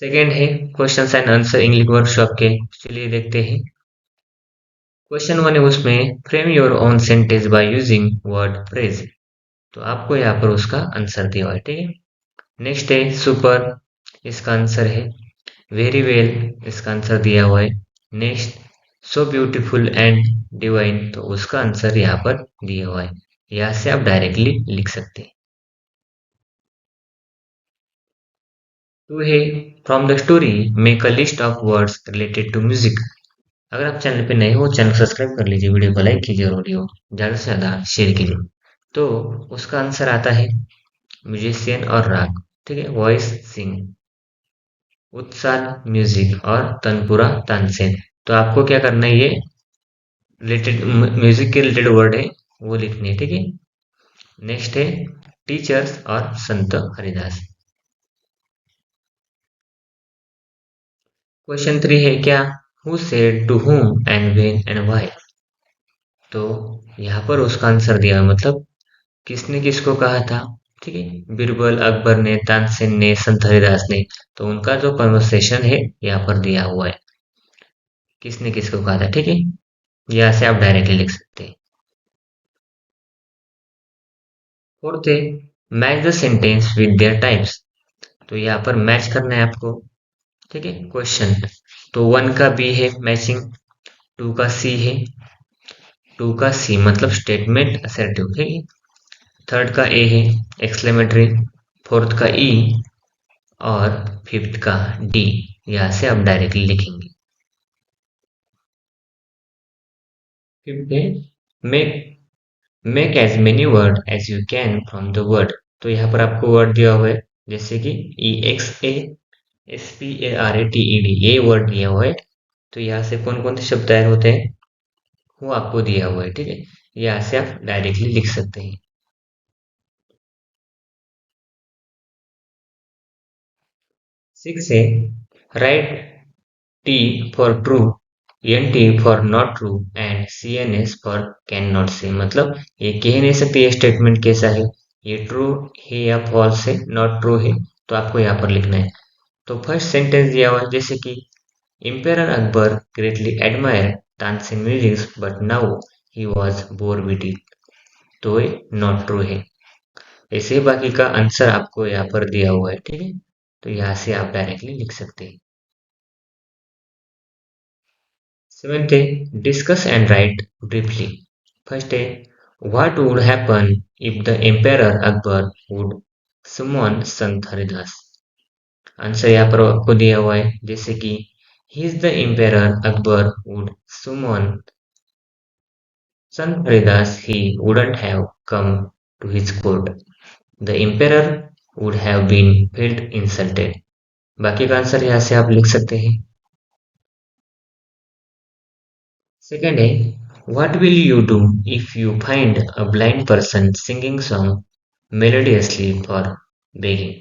Second है question and answer English workshop के। चलिए देखते हैं। क्वेश्चन वन है, उसमें frame your own sentence by using word phrase. तो आपको यहाँ पर उसका आंसर दिया हुआ है, ठीक है। नेक्स्ट है सुपर, इसका आंसर है वेरी वेल, इसका आंसर दिया हुआ है। Next so beautiful and divine, तो उसका आंसर यहाँ पर दिया हुआ है। यहाँ से आप डायरेक्टली लिख सकते हैं। टू है from the story make a list of words related to music. अगर आप चैनल पे नए हो, चैनल सब्सक्राइब कर लीजिए, वीडियो को लाइक कीजिए और वीडियो ज़्यादा से ज़्यादा शेयर कीजिए। तो उसका आंसर आता है म्यूजिशियन और राग, ठीक है, वॉइस सिंग, उत्साह म्यूजिक और तनपुरा तानसेन। तो आपको क्या करना है, ये रिलेटेड म्यूजिक के रिलेटेड वर्ड है वो लिखने हैं, ठीक है। नेक्स्ट है टीचर्स और संत हरिदास। क्वेश्चन थ्री है क्या, who said to whom and when and why. तो यहाँ पर उसका आंसर दिया है, मतलब किसने किसको कहा था, ठीक है। बीरबल, अकबर ने, तानसेन ने, संत हरिदास ने। तो उनका जो कन्वर्सेशन है यहाँ पर दिया हुआ है, किसने किसको कहा था, ठीक है। यहाँ से आप डायरेक्टली लिख सकते हैं। फोर्थ है match the sentence with their types. तो यहाँ पर मैच करना है आपको, ठीक है। क्वेश्चन तो वन का बी है मैचिंग, टू का सी है, टू का सी मतलब स्टेटमेंट असर्टिव, ठीक है। थर्ड का ए है एक्सक्लेमेटरी, फोर्थ का ई और फिफ्थ का डी। यहाँ से आप डायरेक्टली लिखेंगे। फिफ्थ है make make as many word as you can from the word. तो यहाँ पर आपको वर्ड दिया हुआ है, जैसे कि E X A S P A R A T E D, ये वर्ड दिया हुआ है। तो यहाँ से कौन कौन से शब्द तैयार होते हैं वो आपको दिया हुआ है, ठीक है। यहाँ से आप डायरेक्टली लिख सकते हैं। सिक्स है write T for true, N T for not true and C N S for can not say. मतलब ये कह नहीं सकते ये स्टेटमेंट कैसा है, ये ट्रू है या फॉल्स है, नॉट ट्रू है। तो आपको यहाँ पर लिखना है। तो फर्स्ट सेंटेंस दिया हुआ है, जैसे कि Emperor Akbar greatly admired Tansin music but now he was bored with it। तो ये नॉट ट्रू है। ऐसे ही बाकी का आंसर आपको यहाँ पर दिया हुआ है, ठीक है। तो यहाँ से आप डायरेक्टली लिख सकते हैं। सेवेंथ है discuss and write briefly. First है what would happen if the empire Akbar would summon Sant Haridas. Answer यहाँ पर आपको दिया हुआ है, जैसे कि he is the empire Akbar would summon Sant Haridas, he wouldn't have come to his court. The emperor would have been felt insulted। बाकी का आंसर यहाँ से आप लिख सकते हैं। सेकेंड है what will you do if you find a blind person singing song melodiously for begging.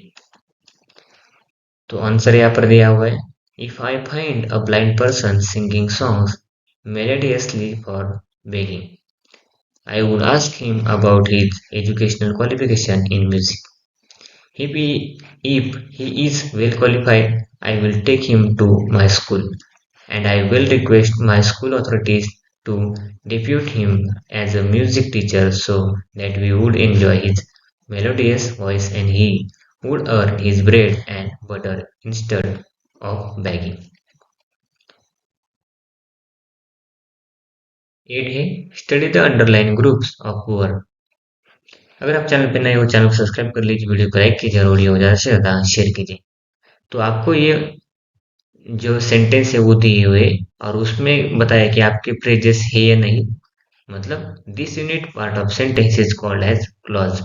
तो आंसर यहाँ पर दिया हुआ है, if I find a blind person singing songs melodiously for begging, I would ask him about his educational qualification in music. If he is well qualified, I will take him to my school and I will request my school authorities to depute him as a music teacher so that we would enjoy his melodious voice and he would earn his bread and butter instead of begging। 8 है study the underline groups of word. अगर आप channel पे नए हो, channel को subscribe कर लीजिए, video को लाइक कीजिए और वीडियो ज़्यादा से ज़्यादा शेयर कीजिए। तो आपको ये जो सेंटेंस है वो दिए हुए और उसमें बताया कि आपके फ्रेजेस है या नहीं। मतलब this unit part of sentence is called as clause.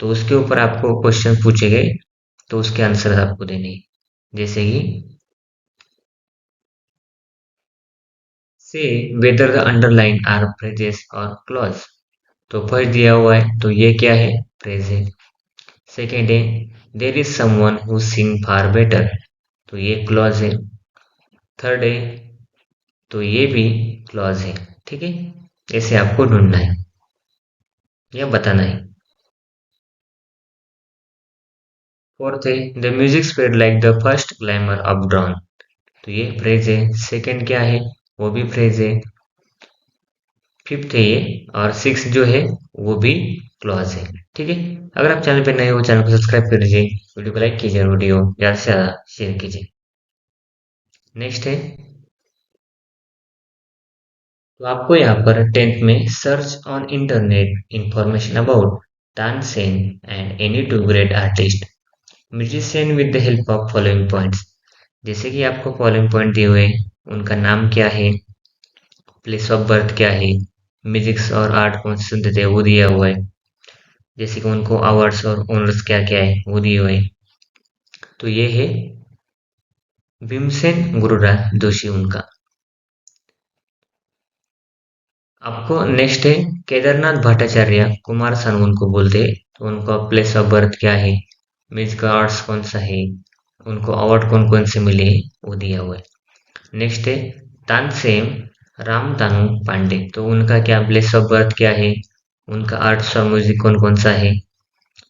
तो उसके ऊपर आपको क्वेश्चन पूछे गए, तो उसके आंसर आपको देने हैं। जैसे कि say whether the underline are phrases और क्लॉज। तो फर्स्ट दिया हुआ है, तो ये क्या है, फ्रेज है। सेकेंड है there is someone who sing far better, तो ये क्लॉज है। थर्ड है तो ये भी क्लॉज है, ठीक है। ऐसे आपको ढूंढना है या बताना है। फोर्थ है the music spread like the first glamour of drawn. तो ये फ्रेज है। सेकंड क्या है, वो भी फ्रेज है। फिफ्थ है ये, और सिक्स जो है वो भी क्लॉज है। ठीक है, अगर आप चैनल पे नए हो चैनल को सब्सक्राइब कर लीजिए, वीडियो को लाइक कीजिए, वीडियो ज़्यादा से ज़्यादा शेयर कीजिए। नेक्स्ट है, तो आपको यहाँ पर 10th में search on internet information about Tansen and any two great artist musician with the help of following points. जैसे कि आपको फॉलोइंग पॉइंट दिए हुए, उनका नाम क्या है, प्लेस ऑफ बर्थ क्या है, म्यूजिक्स और आर्ट कौन से सुनते थे वो दिया हुआ है, जैसे कि उनको अवार्ड्स और ऑनर्स क्या क्या है वो दिए हुए हैं। तो ये है भीमसेन गुरुराज जोशी उनका। आपको नेक्स्ट है केदारनाथ भट्टाचार्य कुमार सानू उनको बोलते हैं, तो उनका प्लेस ऑफ बर्थ क्या है, म्यूजिक आर्ट्स कौन सा है, उनको अवार्ड कौन कौन से मिले हैं वो दिया हुआ है। नेक्स्ट है तानसेन राम तानू पांडे, तो उनका क्या प्लेस ऑफ बर्थ क्या है, उनका आर्ट्स और म्यूजिक कौन कौन सा है,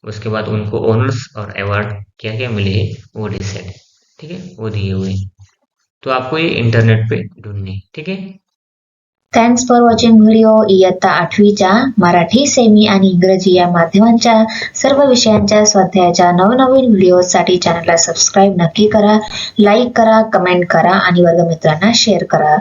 उसके बाद उनको ऑनर्स और अवार्ड क्या क्या मिले हैं वो डिसाइड, ठीक है, वो दिए हुए हैं। तो आपको ये इंटरनेट पे ढूंढने, ठीक है। Thanks for watching video. इयत्ता 8वीच्या मराठी, सेमी आणि इंग्रजी या माध्यमांच्या सर्व विषयांच्या स्वाध्यायाच्या नवनवीन व्हिडिओसाठी चॅनलला सबस्क्राईब नक्की करा, लाईक करा, कमेंट करा आणि वर्गमित्रांना शेअर करा.